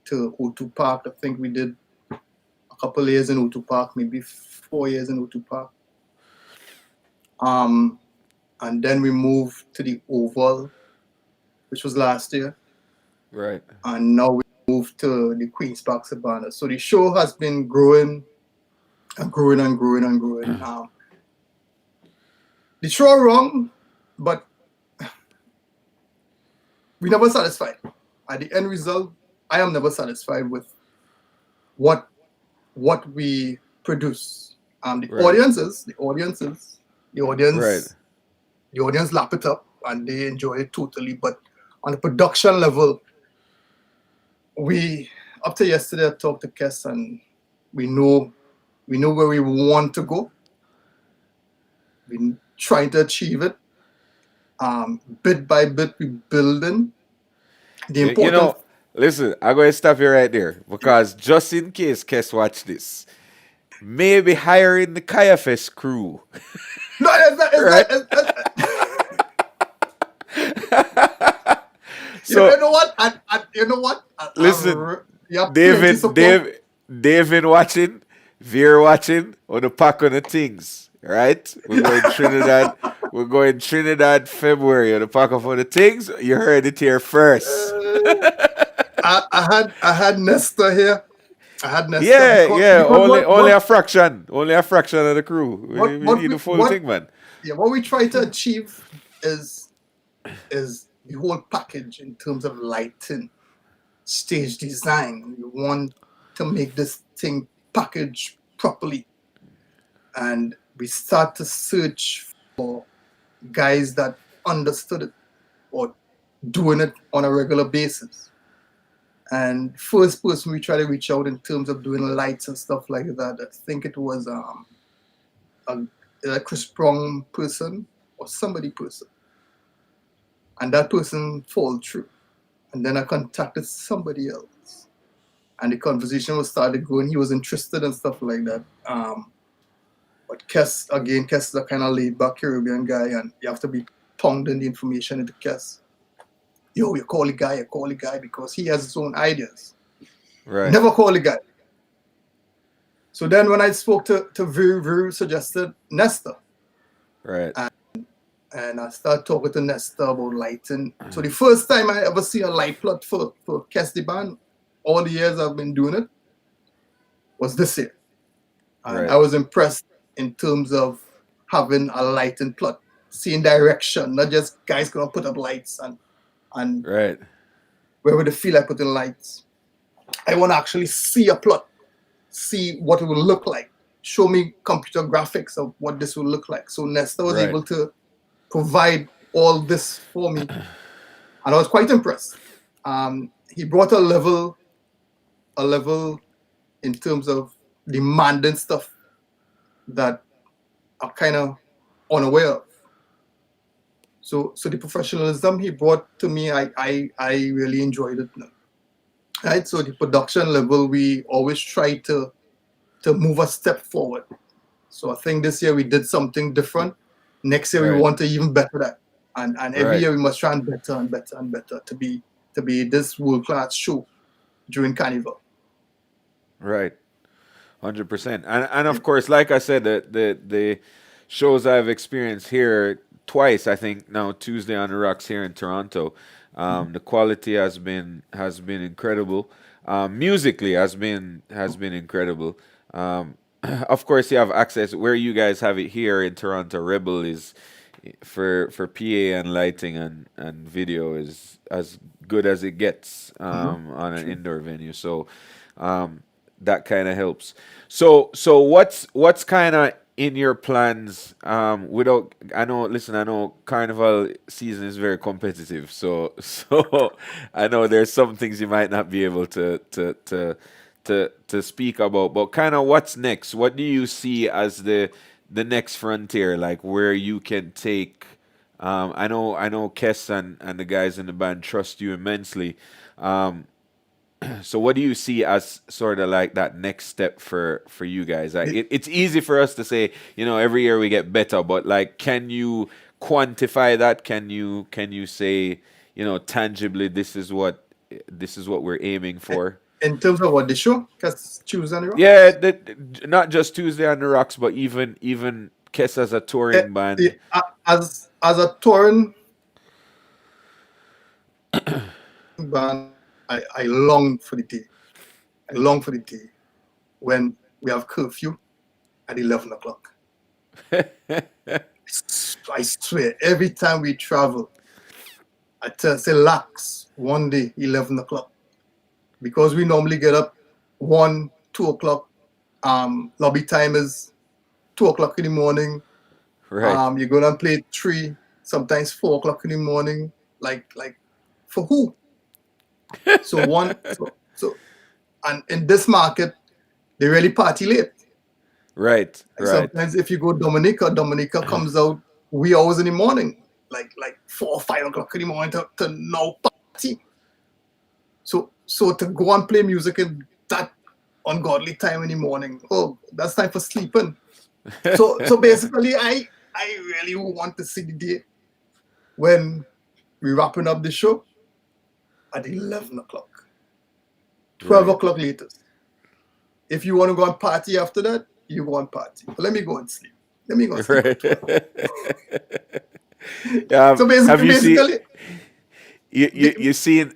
to O2 Park. I think we did a couple of years in O2 Park, maybe 4 years in O2 Park. And then we moved to the Oval, which was last year. Right. And now we moved to the Queen's Park Savannah. So the show has been growing and growing and growing and growing. The show wrong, but we never satisfied. At the end result, I am never satisfied with what we produce. The Right. the audience lap it up and they enjoy it totally. But on the production level, up to yesterday I talked to Kes and we know where we want to go. We're trying to achieve it. Bit by bit we building. Listen, I'm going to stop you right there because just in case Kes watch this, maybe hiring the Kayafest crew. No, So, you know what? listen, David watching, Veer watching, on the pack on the things, right? We're going Trinidad. We're going Trinidad February on the pack of the things. You heard it here first. I had Nesta here. I had Nesta. Yeah. Only a fraction of the crew. We need the full thing, man. Yeah, what we try to achieve is the whole package in terms of lighting, stage design. We want to make this thing packaged properly, and we start to search for guys that understood it or doing it on a regular basis. And first person we try to reach out in terms of doing lights and stuff like that, I think it was a Chris Brown person or somebody person. And that person fall through. And then I contacted somebody else. And the conversation was started going. He was interested and stuff like that. But Kes is a kind of laid-back Caribbean guy, and you have to be pounding the information into Kes. Yo, you call the guy because he has his own ideas. Right. Never call the guy. So then when I spoke to Viru suggested Nesta. Right. And I started talking to Nesta about lighting. So the first time I ever see a light plot for Kes the band, all the years I've been doing it, was this year. And I was impressed in terms of having a lighting plot, seeing direction, not just guys gonna put up lights and right. Where would they feel like putting lights? I want to actually see a plot, see what it will look like, show me computer graphics of what this will look like. So Nesta was able to provide all this for me, and I was quite impressed. He brought a level in terms of demanding stuff that I'm kind of unaware of. So the professionalism he brought to me, I really enjoyed it. Right. So the production level, we always try to move a step forward. So I think this year we did something different. Next year we want to even better that, and every year we must try and better and better and better to be this world-class show during Carnival. Right, 100%. And of course, like I said, the shows I've experienced here twice, I think now Tuesday on the Rocks here in Toronto, the quality has been incredible. Musically has been incredible. Of course, you have access where you guys have it here in Toronto. Rebel is for PA and lighting and video is as good as it gets on an indoor venue. So that kind of helps. So what's kind of in your plans? I know Carnival season is very competitive. So I know there's some things you might not be able to speak about, but kind of what's next? What do you see as the next frontier, like where you can take? I know Kes and the guys in the band trust you immensely. So what do you see as sort of like that next step for you guys? Like it's easy for us to say, every year we get better, but like, can you quantify that? Can you say, tangibly, this is what this is what we're aiming for. In terms of what the show, because Tuesday on the Yeah, Rocks. not just Tuesday on the Rocks, but even Kess as a Eh, touring band. as a touring band, I long for the day. I long for the day when we have curfew at 11 o'clock. I swear, every time we travel, I tell say lax one day, 11 o'clock. Because we normally get up 1, 2 o'clock. Lobby time is 2 o'clock in the morning. Right. You go and play 3, sometimes 4 o'clock in the morning. Like for who? So and in this market, they really party late. Right. Like Right. sometimes if you go Dominica comes out wee hours in the morning, like 4 or 5 o'clock in the morning to now party. So to go and play music in that ungodly time in the morning, oh, that's time for sleeping. So basically, I really want to see the day when we wrapping up the show at 11 o'clock, 12 Right. o'clock latest. If you want to go and party after that, you go and party. But let me go and sleep. Let me go and sleep at 12. Right. So Have you seen basically,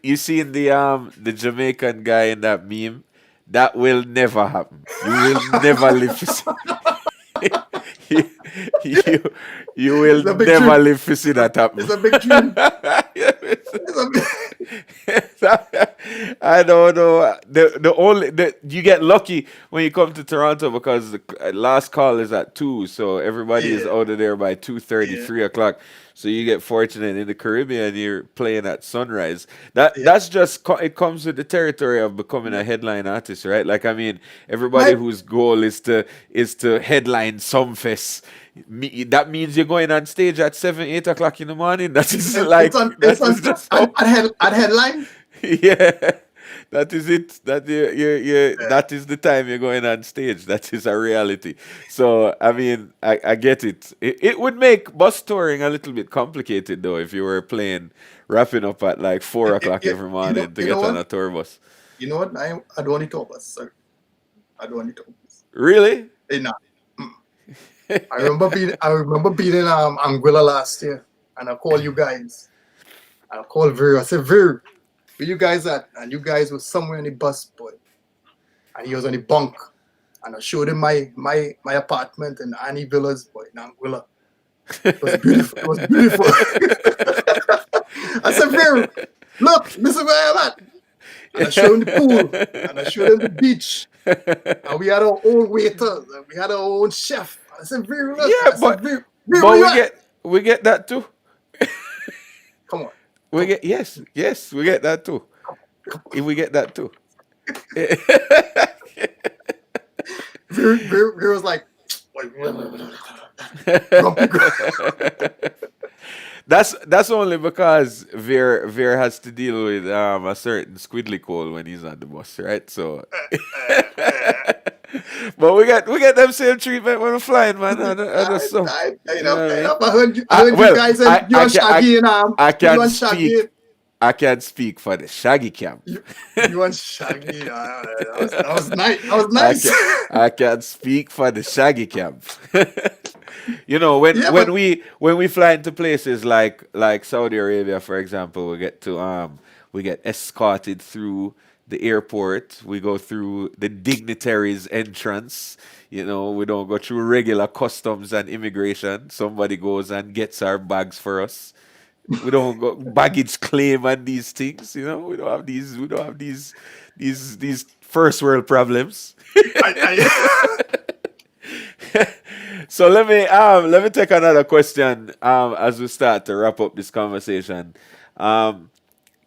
you seen the Jamaican guy in that meme? That will never happen. You will never live to see. you, you you will it's a big never dream. live to see that happen. It's a big dream. It's a big, I don't know. You get lucky when you come to Toronto because the last call is at 2, so everybody is yeah, out of there by 2:30, yeah, 3 o'clock. So you get fortunate in the Caribbean. You're playing at sunrise. yeah, That's just it comes with the territory of becoming a yeah. headline artist, right? Like I mean, everybody My, whose goal is to headline some fest. That means you're going on stage at 7, 8 o'clock in the morning. That is it's that on is just how. at headline. Yeah, that is it. Yeah, That is the time you're going on stage. That is a reality. So I mean, I get it. It would make bus touring a little bit complicated though if you were playing wrapping up at like 4 o'clock every morning to you know get on what? a tour bus. You know what? I don't want to talk about sorry. I don't want to talk about this. Really? Hey, nah. I remember being in Anguilla last year, and I called you guys. I called Vir. I said, Vir, where you guys at? And you guys were somewhere in the bus, boy. And he was on the bunk. And I showed him my apartment in Annie Villas, boy, in Anguilla. It was beautiful. It was beautiful. I said, Vir, look, this is where I'm at. And I showed him the pool. And I showed him the beach. And we had our own waiters. And we had our own chef. I said, Vir, look. Yeah, I said, Vir, where but you at? we get that too. Come on. We get yes, we get that too. We get that too. Vir was like, grumpy. That's only because Veer has to deal with a certain squiddly cold when he's on the bus, right? So, but we get them same treatment when we're flying, man. I just so you know what I mean. I heard you Well, guys and you I and can Shaggy and I you can and Shaggy. speak for the Shaggy camp. You and Shaggy. That was nice. That was I nice. can I can speak for the Shaggy camp. You know, Yeah, but when we fly into places like Saudi Arabia, for example, we get escorted through the airport. We go through the dignitaries' entrance. You know, we don't go through regular customs and immigration. Somebody goes and gets our bags for us. We don't go baggage claim and these things. You know, we don't have these first world problems. I So let me take another question as we start to wrap up this conversation.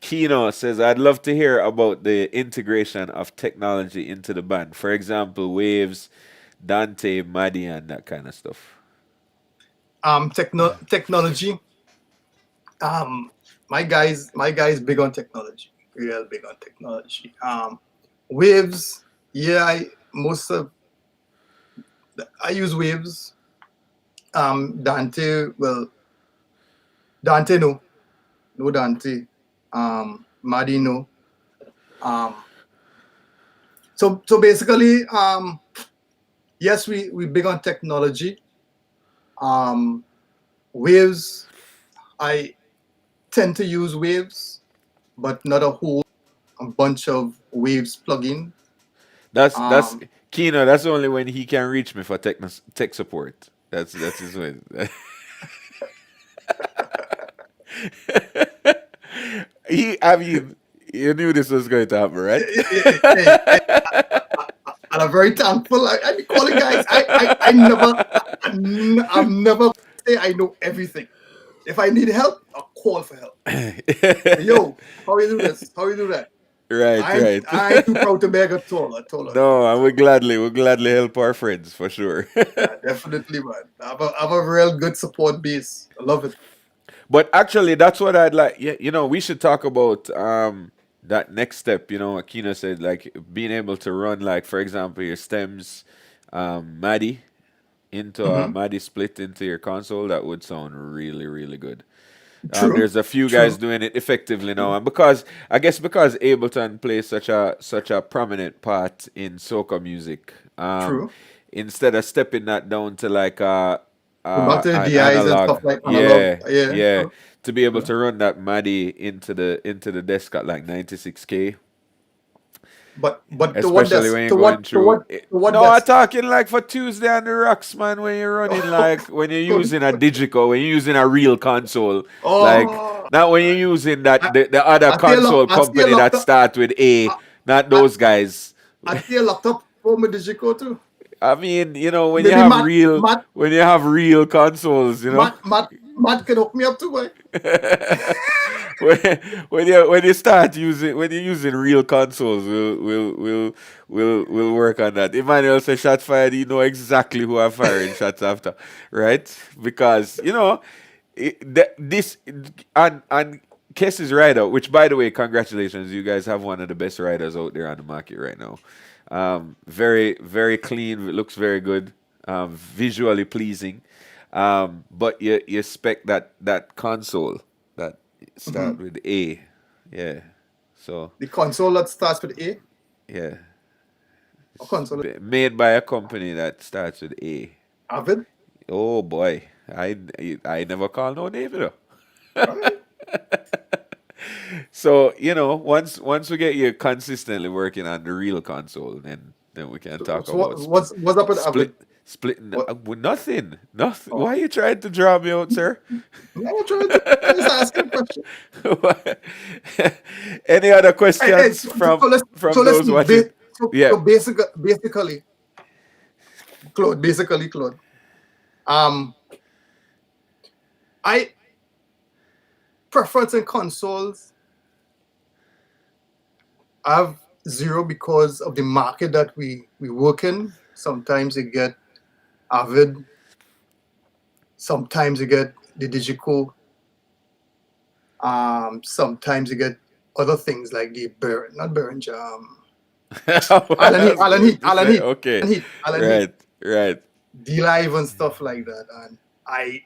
Kino says, I'd love to hear about the integration of technology into the band. For example, Waves, Dante, Maddie, and that kind of stuff. technology. Um, my guys big on technology. Real big on technology. Waves. Yeah, I use Waves. Dante. Well, Dante no Dante. Maddie no. Um, so basically, yes, we big on technology. Um, Waves, I tend to use Waves, but not a whole bunch of Waves plugin. That's Um, Kino. That's only when he can reach me for tech support. That's his way. I mean, you knew this was going to happen, right? hey, and I'm very thankful. I be calling guys. I never, I'm never say I know everything. If I need help, I'll call for help. Yo, how you do this? How you do that? Right, right. I ain't too proud to beg at all. At all. At all. No, I would gladly help our friends for sure. Yeah, definitely, man. I have a real good support base. I love it. But actually, that's what I'd like. Yeah, we should talk about that next step. What Kino said, like being able to run, like for example, your stems, MADI into a Mm-hmm. MADI split into your console. That would sound really, really good. True. There's a few guys True. doing it effectively now, and because Ableton plays such a prominent part in soca music, True. instead of stepping that down to like Go back to the an DIs and analog, stuff like analog. yeah, Yeah. yeah, True. to be able True. to run that MADI into the desk at like 96K, But to what especially desk? when you're going through. To what No, I'm desk? talking like for Tuesday on the rocks, man. When you're running like when you're using a digital, when you're using a real console, like Oh, not when you're using that I, the other console I see a company that laptop. start with A, I, not I, those guys. I see a laptop for my digital too. I mean, when you Maybe have real consoles, Matt can hook me up too, boy. when when you start using when you're using real consoles, we'll work on that. Emmanuel says shots fired. You know exactly who I'm firing shots after, right? Because this and Kes's rider, which by the way, congratulations, you guys have one of the best riders out there on the market right now. Very very clean. It looks very good. Visually pleasing. But you spec that console that start Hmm. with A. Yeah. So The console that starts with A. yeah. A console Made by a company that starts with A. Avid. Oh boy. I never call no name, you know. All right. So, once we get you consistently working on the real console, then we can talk So about what's up with Avid? splitting What? with nothing. Nothing. Oh, Why are you trying to draw me out, sir? I'm not trying to. I'm just asking a question. Any other Hey, questions from so from those listen. watching? Yeah. So basically, Claude. Um, I preference in consoles. I have zero because of the market that we work in. Sometimes you get Avid. Sometimes you get the Digico. Sometimes you get other things like the not Behringer, I was going to say, okay. Alan Heat, Right, right, D Live and stuff like that. And I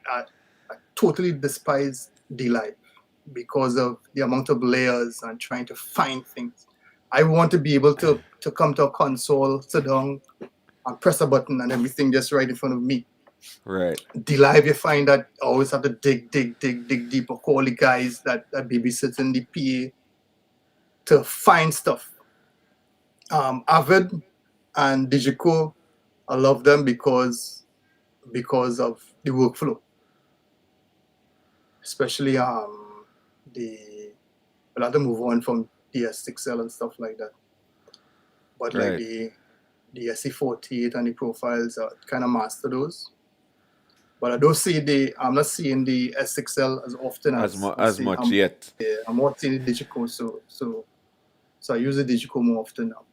totally despise D Live because of the amount of layers and trying to find things. I want to be able to come to a console, sit down, and press a button, and everything just right in front of me. right, D Live, you find that I always have to dig deeper, call the guys that babysit in the PA to find stuff. Avid and Digico, I love them because of the workflow, especially the we'll have to move on from the S6L and stuff like that. But like right. the SE48 and the profiles are kind of master those. But I don't see I'm not seeing the S6L as often as As much yet. I'm more seeing the Digico, so I use the Digico more often now.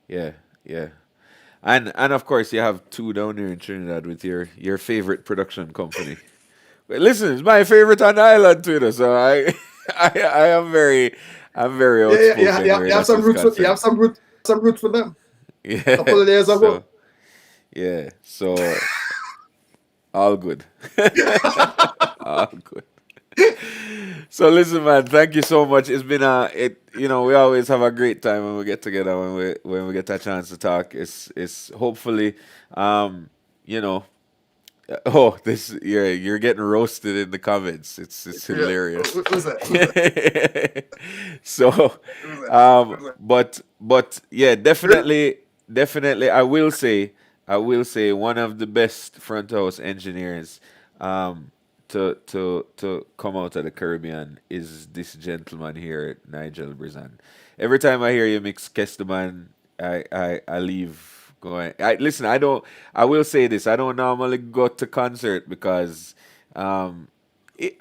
Yeah, yeah. And of course you have two down here in Trinidad with your favorite production company. But listen, it's my favorite on the island Twitter, so I I'm very outspoken where You have that some is roots. You have concerned. some roots for them. A Yeah. couple of years ago. So yeah. So all good. All good. So listen, man. Thank you so much. It's been we always have a great time when we get together when we get a chance to talk. It's hopefully, um, you know, oh, this you're getting roasted in the comments. It's Yeah. hilarious. Who's that? Who's that? So, Who's that? Who's that? but yeah, definitely, I will say one of the best front house engineers, um, to come out of the Caribbean is this gentleman here, Nigel Brizan. Every time I hear you mix Kesteman, I leave going. Listen. I will say this. I don't normally go to concert because, I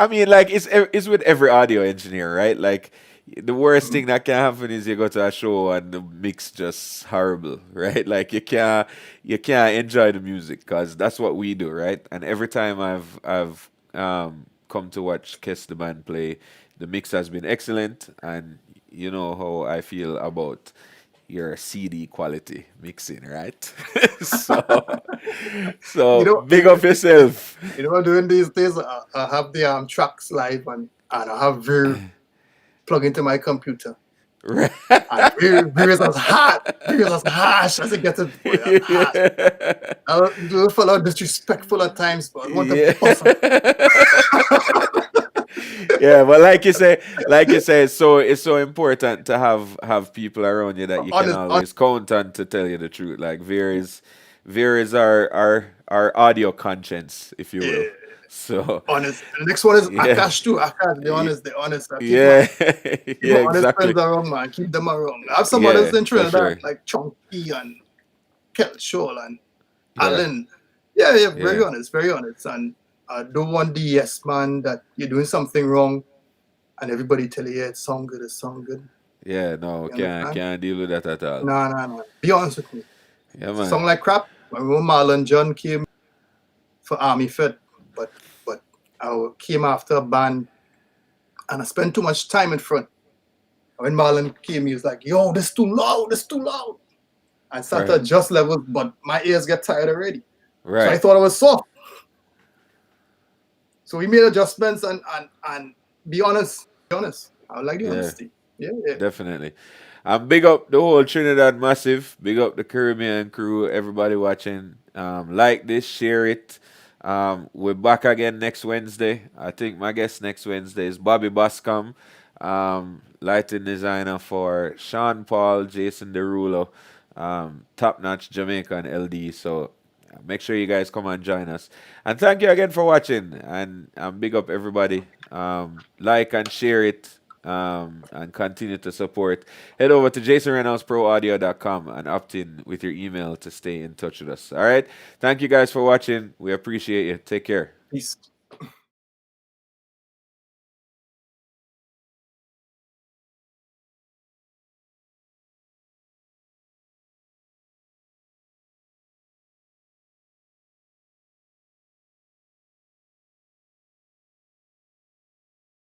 mean, like it's with every audio engineer, right? Like the worst Mhm. thing that can happen is you go to a show and the mix just horrible, right? Like you can't enjoy the music because that's what we do, right? And every time I've come to watch Kiss the band play, the mix has been excellent, and you know how I feel about your CD quality mixing, right? so You so know, big up yourself. you know what I'm doing these days? I have the tracks live and I have Vir plug into my computer. Right. And Vir is as hot, Vir is as harsh as it gets, boy, as harsh. The fellow disrespectful at times, but I want to Yeah. bust him. Yeah, but like you say, it's so important to have people around you that you can Honest, always count on to tell you the truth. Like Veer is our audio conscience, if you will. yeah, So honest. The next one is yeah. Akash too. Akash, the Y- honest, the honest. Yeah. Keep my Yeah, honest friends exactly. around, man. Keep them around. I have some others Yeah, in for Trinidad, sure. like Chunky and Kel Shoal and Yeah. Alan. Yeah, yeah, very Yeah. honest, very honest. And I don't want the yes man that you're doing something wrong and everybody tell you, yeah, it sound good, it sound good. Yeah, no, You can't understand? can't deal with that at all. No, no, no. Be honest with me. Yeah, man. Song like crap. I remember Marlon John came for Army Fit, but I came after a band and I spent too much time in front. When Marlon came, he was like, yo, this too loud, this too loud. I started to Right. adjust levels, but my ears get tired already. So I Right. thought it was soft. So we made adjustments and be honest. Be honest. I like the Yeah. honesty. Yeah, yeah. Definitely. And big up the whole Trinidad Massive. Big up the Caribbean crew. Everybody watching. Like this, share it. We're back again next Wednesday. I think my guest next Wednesday is Bobby Bascom, lighting designer for Sean Paul, Jason Derulo, top notch Jamaican LD. So make sure you guys come and join us. And thank you again for watching. And big up everybody. Like and share it, and continue to support. Head over to jasonreynoldsproaudio.com and opt in with your email to stay in touch with us. All right. Thank you guys for watching. We appreciate you. Take care. Peace.